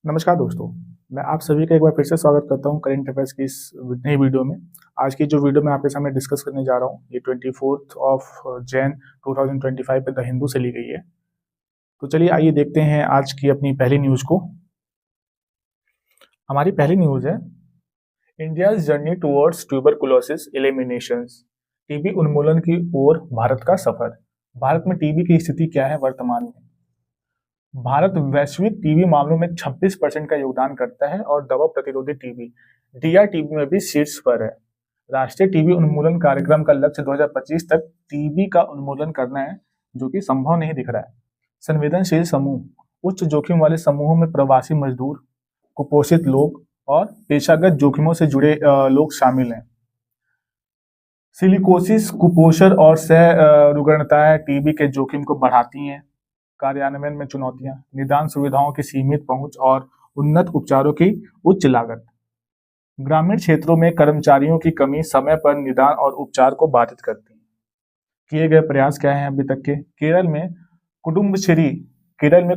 नमस्कार दोस्तों, मैं आप सभी का एक बार फिर से स्वागत करता हूं करेंट अफेयर्स की इस नई वीडियो में। आज की जो वीडियो मैं आपके सामने डिस्कस करने जा रहा हूं, ये 24 ऑफ जैन 2025 पे द हिंदू से ली गई है। तो चलिए आइए देखते हैं आज की अपनी पहली न्यूज़ को। हमारी पहली न्यूज़ है India's journey towards tuberculosis elimination, TB उन्मूलन की ओर भारत का सफर। भारत में टीबी की स्थिति क्या है वर्तमान में? भारत वैश्विक टीबी मामलों में 26% का योगदान करता है और दवा प्रतिरोधी टीबी डीआरटीबी में भी शीर्ष पर है। राष्ट्रीय टीबी उन्मूलन कार्यक्रम का लक्ष्य 2025 तक टीबी का उन्मूलन करना है, जो कि संभव नहीं दिख रहा है। संवेदनशील समूह, उच्च जोखिम वाले समूहों में प्रवासी मजदूर, कुपोषित लोग और पेशागत जोखिमों से जुड़े लोग शामिल हैं। सिलिकोसिस, कुपोषण और सह रुग्णताएं टीबी के जोखिम को बढ़ाती हैं। कार्यान्वयन में चुनौतियां, निदान सुविधाओं की सीमित पहुंच और उन्नत उपचारों की उच्च लागत। ग्रामीण क्षेत्रों में कर्मचारियों की कमी समय पर निदान और उपचार को बाधित करती है। किए गए प्रयास क्या हैं अभी तक के? केरल में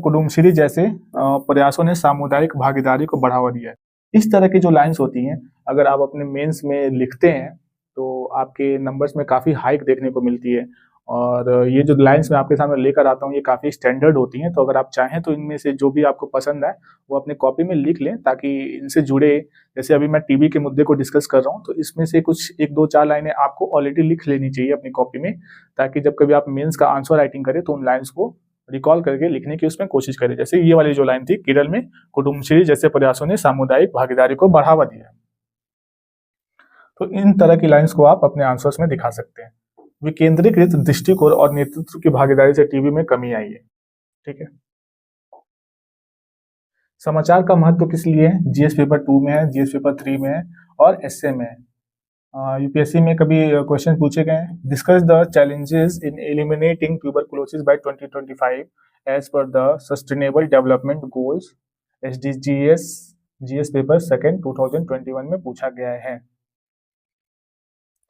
कुडुम्बश्री जैसे प्रयासों ने सामुदायिक भागीदारी को बढ़ावा दिया है। इस तरह की जो लाइंस होती हैं, अगर आप अपने मेंस में लिखते हैं तो आपके नंबर्स में काफ़ी हाइक देखने को मिलती है। और ये जो लाइंस मैं आपके सामने लेकर आता हूँ, ये काफ़ी स्टैंडर्ड होती हैं। तो अगर आप चाहें तो इनमें से जो भी आपको पसंद आए वो अपने कॉपी में लिख लें, ताकि इनसे जुड़े, जैसे अभी मैं टीबी के मुद्दे को डिस्कस कर रहा हूँ, तो इसमें से कुछ 1-2-4 लाइनें आपको ऑलरेडी लिख लेनी चाहिए अपनी कॉपी में, ताकि जब कभी आप मेंस का आंसर राइटिंग करें तो उन लाइन्स को रिकॉल करके लिखने की उसमें कोशिश करें। जैसे ये वाली जो लाइन थी, केरल में कुडुम्बश्री जैसे प्रयासों ने सामुदायिक भागीदारी को बढ़ावा दिया। तो इन तरह की लाइंस को आप अपने आंसर्स में दिखा सकते हैं। विकेंद्रीकृत दृष्टिकोण और नेतृत्व की भागीदारी से टीबी में कमी आई है। ठीक है। समाचार का महत्व किस लिए है? जीएस पेपर 2 में है, जीएस पेपर 3 में है और एसए में है। यूपीएससी में कभी क्वेश्चन पूछे गए हैं। Discuss the challenges in eliminating tuberculosis by 2025 as per the sustainable development goals, SDGs, GS paper 2 2021 में पूछा गया है।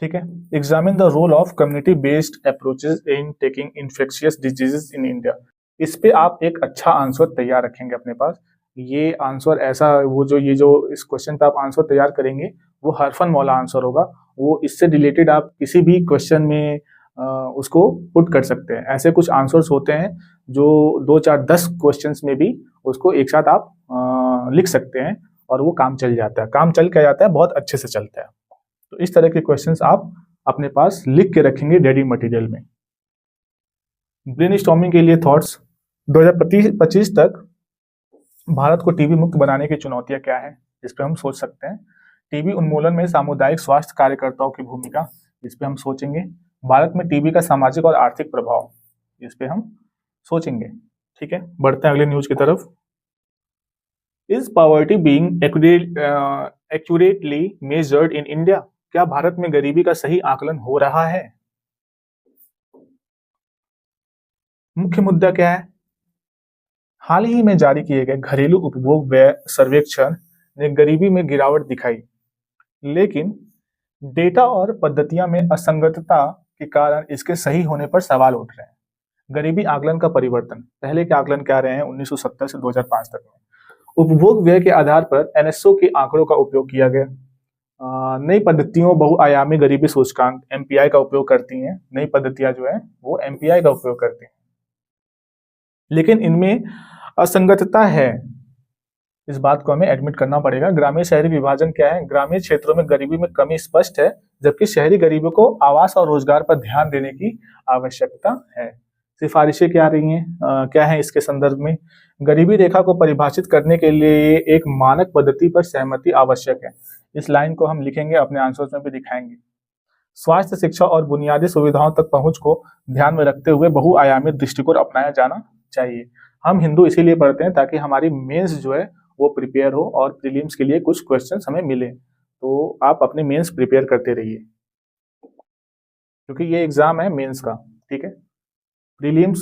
ठीक है। Examine the role of community based approaches in taking infectious diseases in India. इस पे आप एक अच्छा आंसर तैयार रखेंगे अपने पास। ये आंसर ऐसा, ये जो इस क्वेश्चन पे आप आंसर तैयार करेंगे वो हरफन मौला आंसर होगा। वो इससे रिलेटेड आप किसी भी क्वेश्चन में उसको पुट कर सकते हैं। ऐसे कुछ आंसर्स होते हैं जो 2, 4, 10 क्वेश्चंस में भी उसको एक साथ आप लिख सकते हैं और वो काम चल जाता है। काम चल के जाता है, बहुत अच्छे से चलता है। तो इस तरह के क्वेश्चंस आप अपने पास लिख के रखेंगे रेडी मटेरियल में। ब्रेनस्टॉर्मिंग के लिए थॉट्स, 2025 तक भारत को टीबी मुक्त बनाने की चुनौतियां क्या है, इस पे हम सोच सकते हैं। टीबी उन्मूलन में सामुदायिक स्वास्थ्य कार्यकर्ताओं की भूमिका, इस पे हम सोचेंगे। भारत में टीबी का सामाजिक और आर्थिक प्रभाव, इस पे हम सोचेंगे। ठीक है, बढ़ते हैं अगले न्यूज की तरफ। Is poverty being accurately measured in India? क्या भारत में गरीबी का सही आकलन हो रहा है? मुख्य मुद्दा क्या है? हाल ही में जारी किए गए घरेलू उपभोग व्यय सर्वेक्षण ने गरीबी में गिरावट दिखाई, लेकिन डेटा और पद्धतियां में असंगतता के कारण इसके सही होने पर सवाल उठ रहे हैं। गरीबी आकलन का परिवर्तन, पहले के आकलन क्या रहे हैं 1970 से 2005 तक में। उपभोग व्यय के आधार पर एनएसओ के आंकड़ों का उपयोग किया गया। नई पद्धतियों बहुआयामी गरीबी सूचकांक एमपीआई का उपयोग करती हैं। नई पद्धतियां जो है वो एमपीआई का उपयोग करती हैं, लेकिन इनमें असंगतता है। इस बात को हमें एडमिट करना पड़ेगा। ग्रामीण शहरी विभाजन क्या है? ग्रामीण क्षेत्रों में गरीबी में कमी स्पष्ट है, जबकि शहरी गरीबों को आवास और रोजगार पर ध्यान देने की आवश्यकता है। सिफारिशें क्या रही हैं, क्या है इसके संदर्भ में? गरीबी रेखा को परिभाषित करने के लिए एक मानक पद्धति पर सहमति आवश्यक है। इस लाइन को हम लिखेंगे, अपने आंसर्स में भी दिखाएंगे। स्वास्थ्य, शिक्षा और बुनियादी सुविधाओं तक पहुंच को ध्यान में रखते हुए बहुआयामी दृष्टिकोण अपनाया जाना चाहिए। हम हिंदू इसीलिए पढ़ते हैं ताकि हमारी मेंस जो है वो प्रिपेयर हो और प्रीलिम्स के लिए कुछ क्वेश्चंस हमें मिले। तो आप अपने मेंस प्रिपेयर करते रहिए, क्योंकि ये एग्जाम है मेंस का। ठीक है, प्रीलिम्स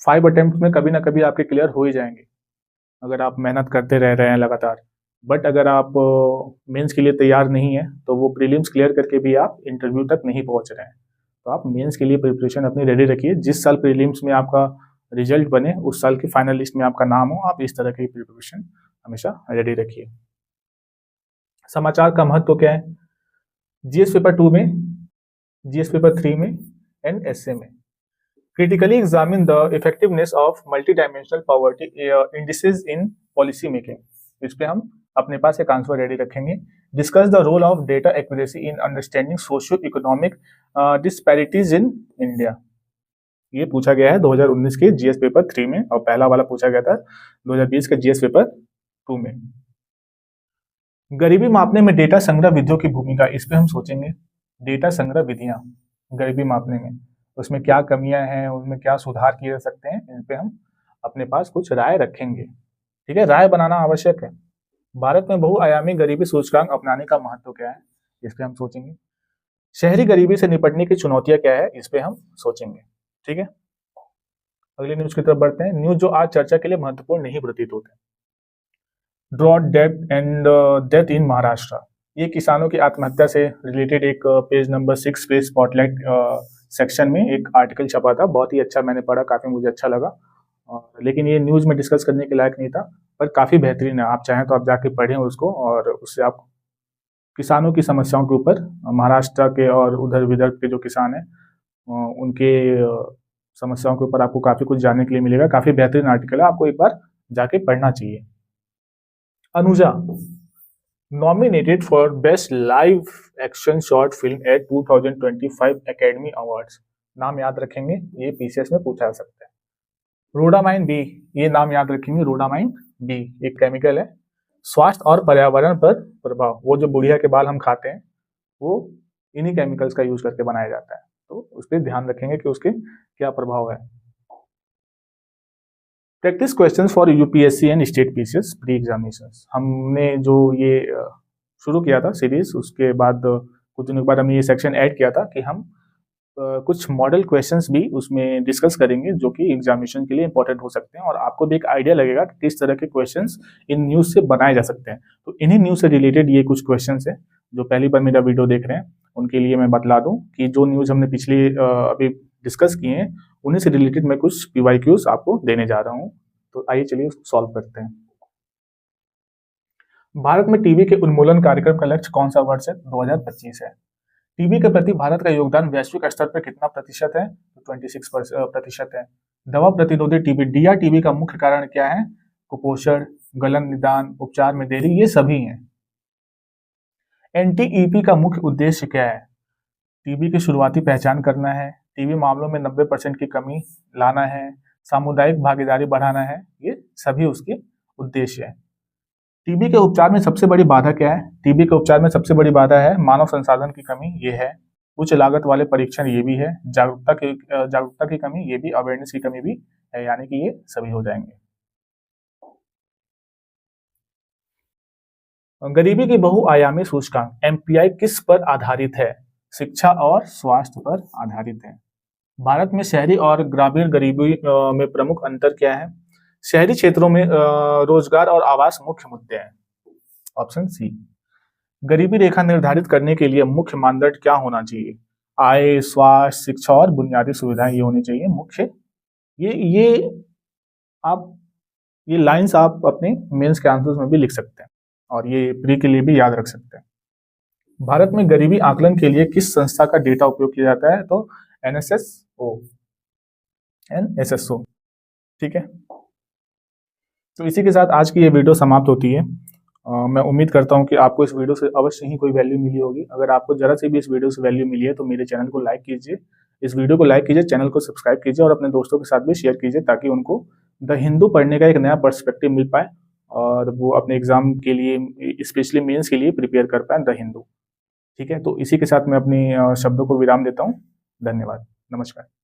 5 अटेम्प्ट में कभी ना कभी आपके क्लियर हो ही जाएंगे, अगर आप मेहनत करते रह रहे हैं लगातार। बट अगर आप मेंस के लिए तैयार नहीं है तो वो प्रीलिम्स क्लियर करके भी आप इंटरव्यू तक नहीं पहुंच रहे हैं। तो आप मेंस के लिए प्रिपरेशन अपनी रेडी रखिए। जिस साल प्रीलिम्स में आपका रिजल्ट बने, उस साल की फाइनल लिस्ट में आपका नाम हो, आप इस तरह की प्रिपरेशन हमेशा रेडी रखिए। समाचार का महत्व क्या है? जीएस पेपर 2 में, जीएस पेपर 3 में एंड एसए में। Critically examine the effectiveness of multi dimensional poverty indices in policy making. इस पे हम अपने पास एक आंसर रेडी रखेंगे। Discuss the role of data accuracy in understanding socio economic disparities in India. ये पूछा गया है 2019 के जीएस पेपर 3 में, और पहला वाला पूछा गया था 2020 के जीएस पेपर 2 में। गरीबी मापने में डेटा संग्रह विधियों की भूमिका, इस पे हम सोचेंगे। डेटा संग्रह विधियां गरीबी मापने में, उसमें क्या कमियां हैं, उसमें क्या सुधार किए जा सकते हैं, इन पे हम अपने पास कुछ राय रखेंगे। ठीक है, राय बनाना आवश्यक है। भारत में बहुआयामी गरीबी सूचकांक अपनाने का महत्व क्या है, इस पे हम सोचेंगे। शहरी गरीबी से निपटने की चुनौतियां क्या है, इस पे हम सोचेंगे। ठीक है, अगली न्यूज की तरफ बढ़ते हैं। न्यूज जो आज चर्चा के लिए महत्वपूर्ण नहीं प्रतीत होते। Drought death and death in Maharashtra, ये किसानों की आत्महत्या से रिलेटेड एक पेज नंबर 6 पे स्पॉटलाइट सेक्शन में एक आर्टिकल छपा था। बहुत ही अच्छा मैंने पढ़ा, काफी मुझे अच्छा लगा, लेकिन ये न्यूज में डिस्कस करने के लायक नहीं था, पर काफी बेहतरीन है। आप चाहें तो आप जाके पढ़ें उसको, और उससे आप किसानों की समस्याओं के ऊपर, महाराष्ट्र के और उधर विदर्भ के जो किसान हैं उनके समस्याओं के ऊपर आपको काफी कुछ जानने के लिए मिलेगा। काफी बेहतरीन आर्टिकल है, आपको एक बार जाके पढ़ना चाहिए। Anuja nominated for Best Live Action Short Film at 2025 Academy Awards। नाम याद रखेंगे, ये पीसीएस में पूछा जा सकता है। रोडामाइन बी, ये नाम याद रखेंगे, रोडामाइन बी एक केमिकल है, स्वास्थ्य और पर्यावरण पर प्रभाव। वो जो बुढ़िया के बाल हम खाते हैं, वो इन्हीं केमिकल्स का यूज करके बनाया जाता है, तो उस पर ध्यान रखेंगे कि उसके क्या प्रभाव है। Practice questions for UPSC and state PCS pre examinations, हमने जो ये शुरू किया था सीरीज, उसके बाद कुछ दिनों के बाद हमने ये सेक्शन ऐड किया था कि हम कुछ मॉडल क्वेश्चंस भी उसमें डिस्कस करेंगे जो कि एग्जामिनेशन के लिए इंपॉर्टेंट हो सकते हैं, और आपको भी एक आइडिया लगेगा कि किस तरह के क्वेश्चंस इन न्यूज से बनाए जा सकते हैं। तो इन्हीं न्यूज से रिलेटेड ये कुछ क्वेश्चंस है। जो पहली बार मेरा वीडियो देख रहे हैं उनके लिए मैं बतला दूं कि जो न्यूज हमने पिछले अभी डिस्कस किए हैं, उन्हीं से रिलेटेड मैं कुछ पीवाईक्यूज आपको देने जा रहा हूँ। तो आइए चलिए उसको सॉल्व करते हैं। भारत में टीबी के उन्मूलन कार्यक्रम का लक्ष्य कौन सा वर्ष है? 2025 है। टीबी के प्रति भारत का योगदान वैश्विक स्तर पर कितना प्रतिशत है? तो 26% है। दवा प्रतिरोधी टीबी DRTB का मुख्य कारण क्या है? कुपोषण, गलन निदान, उपचार में देरी, ये सभी हैं। NTEP का मुख्य उद्देश्य क्या है? टीबी की शुरुआती पहचान करना है, टीबी मामलों में 90% की कमी लाना है, सामुदायिक भागीदारी बढ़ाना है, ये सभी उसके उद्देश्य है। टीबी के उपचार में सबसे बड़ी बाधा क्या है? टीबी के उपचार में सबसे बड़ी बाधा है मानव संसाधन की कमी, ये है। उच्च लागत वाले परीक्षण, ये भी है। जागरूकता की कमी, ये भी। अवेयरनेस की कमी भी है, यानी कि ये सभी हो जाएंगे। गरीबी की बहुआयामी सूचकांक MPI किस पर आधारित है? शिक्षा और स्वास्थ्य पर आधारित है। भारत में शहरी और ग्रामीण गरीबी में प्रमुख अंतर क्या है? शहरी क्षेत्रों में रोजगार और आवास मुख्य मुद्दे हैं। Option C. गरीबी रेखा निर्धारित करने के लिए मुख्य मानदंड क्या होना चाहिए? आय, स्वास्थ्य, शिक्षा और बुनियादी सुविधाएं, ये होनी चाहिए मुख्य। ये लाइंस आप अपने मेंस के आंसर्स में भी लिख सकते हैं, और ये प्री के लिए भी याद रख सकते हैं। भारत में गरीबी आकलन के लिए किस संस्था का डेटा उपयोग किया जाता है? तो NSSO। ठीक है, तो इसी के साथ आज की ये वीडियो समाप्त होती है। मैं उम्मीद करता हूँ कि आपको इस वीडियो से अवश्य ही कोई वैल्यू मिली होगी। अगर आपको जरा सी भी इस वीडियो से वैल्यू मिली है तो मेरे चैनल को लाइक कीजिए, इस वीडियो को लाइक कीजिए, चैनल को सब्सक्राइब कीजिए, और अपने दोस्तों के साथ भी शेयर कीजिए, ताकि उनको द हिंदू पढ़ने का एक नया पर्सपेक्टिव मिल पाए, और वो अपने एग्जाम के लिए, स्पेशली मेंस के लिए प्रिपेयर कर पाए द हिंदू। ठीक है, तो इसी के साथ मैं अपनी शब्दों को विराम देता हूँ। धन्यवाद, नमस्कार।